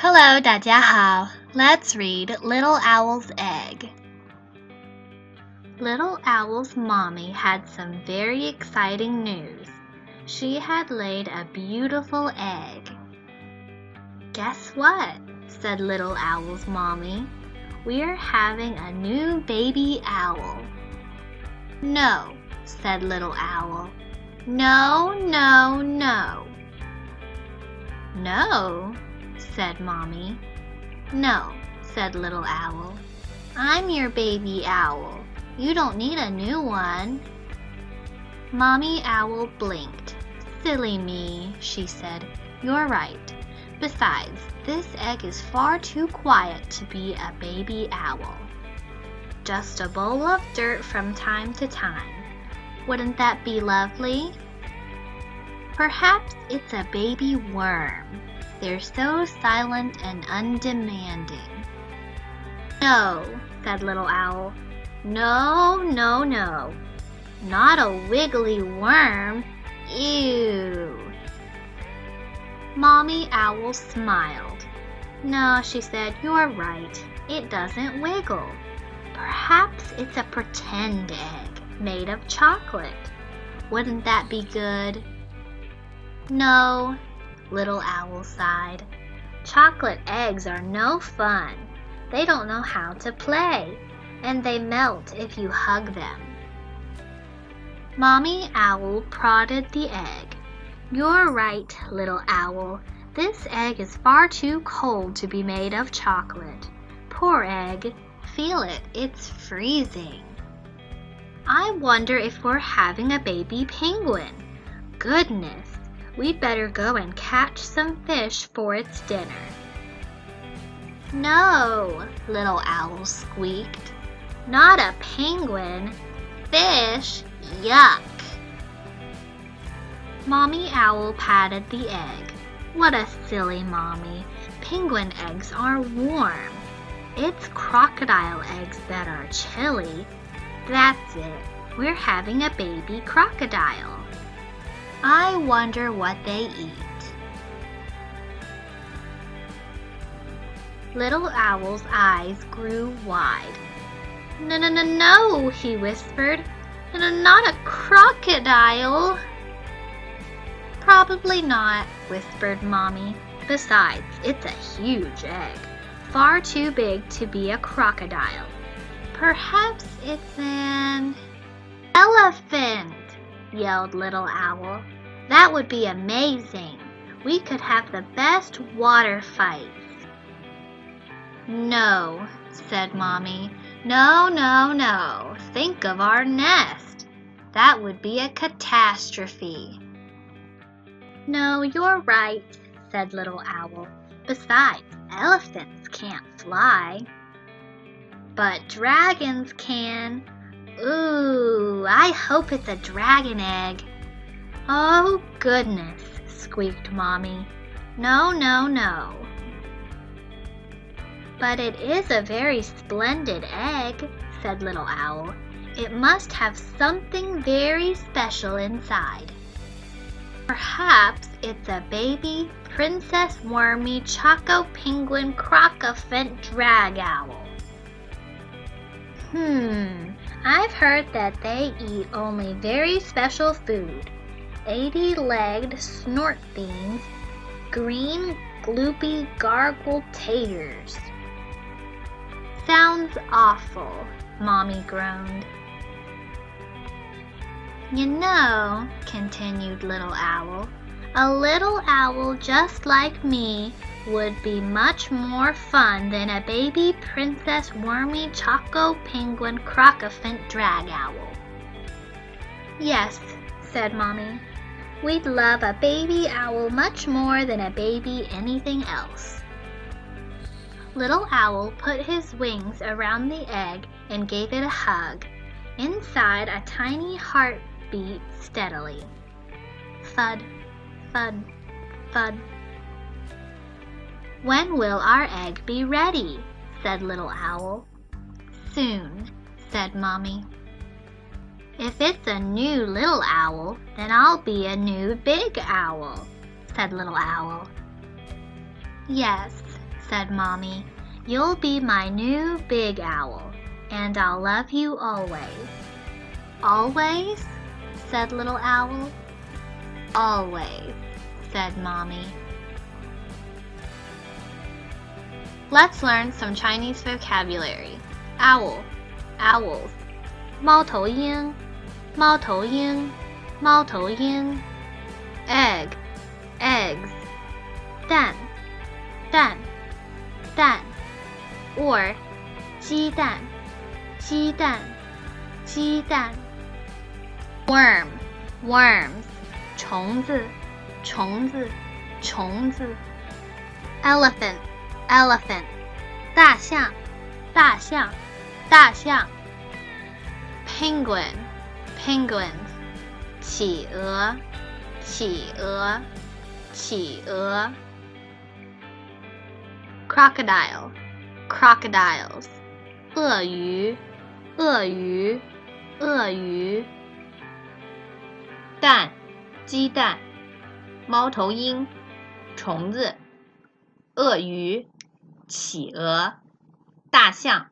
Hello, 大家好. Let's read Little Owl's Egg. Little Owl's mommy had some very exciting news. She had laid a beautiful egg. Guess what? Said Little Owl's mommy. We're having a new baby owl. No, said Little Owl. No, no, no. No, said Mommy. No, said Little Owl. I'm your baby owl. You don't need a new one. Mommy Owl blinked. Silly me, she said. You're right. Besides, this egg is far too quiet to be a baby owl. Just a bowl of dirt from time to time. Wouldn't that be lovely? Perhaps it's a baby worm. They're so silent and undemanding. No, said Little Owl. No, no, no. Not a wiggly worm. Ew. Mommy Owl smiled. No, she said, you're right. It doesn't wiggle. Perhaps it's a pretend egg made of chocolate. Wouldn't that be good? No, Little Owl sighed. Chocolate eggs are no fun. They don't know how to play, and they melt if you hug them. Mommy Owl prodded the egg. You're right, Little Owl. This egg is far too cold to be made of chocolate. Poor egg. Feel it, it's freezing. I wonder if we're having a baby penguin. Goodness, we'd better go and catch some fish for its dinner. No, Little Owl squeaked. Not a penguin. Fish, yuck. Mommy Owl patted the egg. What a silly mommy. Penguin eggs are warm. It's crocodile eggs that are chilly. That's it. We're having a baby crocodile. I wonder what they eat. Little Owl's eyes grew wide. No, no, no, no, he whispered. No, not a crocodile. Probably not, whispered Mommy. Besides, it's a huge egg. Far too big to be a crocodile. Perhaps it's an elephant, yelled Little Owl. That would be amazing. We could have the best water fights. No, said Mommy. No, no, no. Think of our nest. That would be a catastrophe. No, you're right, said Little Owl. Besides, elephants can't fly. But dragons can. Ooh, I hope it's a dragon egg. Oh, goodness, squeaked Mommy. No, no, no. But it is a very splendid egg, said Little Owl. It must have something very special inside. Perhaps it's a baby Princess Wormy Choco Penguin Crocofant Drag Owl. I've heard that they eat only very special food. 80-legged snort beans, green gloopy gargle taters. Sounds awful, Mommy groaned. You know, continued Little Owl, a little owl just like me would be much more fun than a baby Princess Wormy Choco Penguin Crocofant Drag Owl. Yes, said Mommy. We'd love a baby owl much more than a baby anything else. Little Owl put his wings around the egg and gave it a hug. Inside, a tiny heart beat steadily. Thud, thud, thud. When will our egg be ready? Said Little Owl. Soon, said Mommy. If it's a new little owl, then I'll be a new big owl, said Little Owl. Yes, said Mommy. You'll be my new big owl, and I'll love you always. Always? Said Little Owl. Always, said Mommy. Let's learn some Chinese vocabulary. Owl, owls. 猫头鹰，猫头鹰，猫头鹰。Egg, eggs. 蛋，蛋，蛋。Or 鸡蛋，鸡蛋，鸡蛋。Worm, worms. 虫子，虫子，虫子。Elephant, elephant. 大象，大象，大象。Penguin, penguins. 企鹅，企鹅，企鹅。Crocodile, crocodiles. 鳄鱼，鳄鱼，鳄鱼。蛋，鸡蛋。猫头鹰，虫子。鳄鱼，企鹅，大象。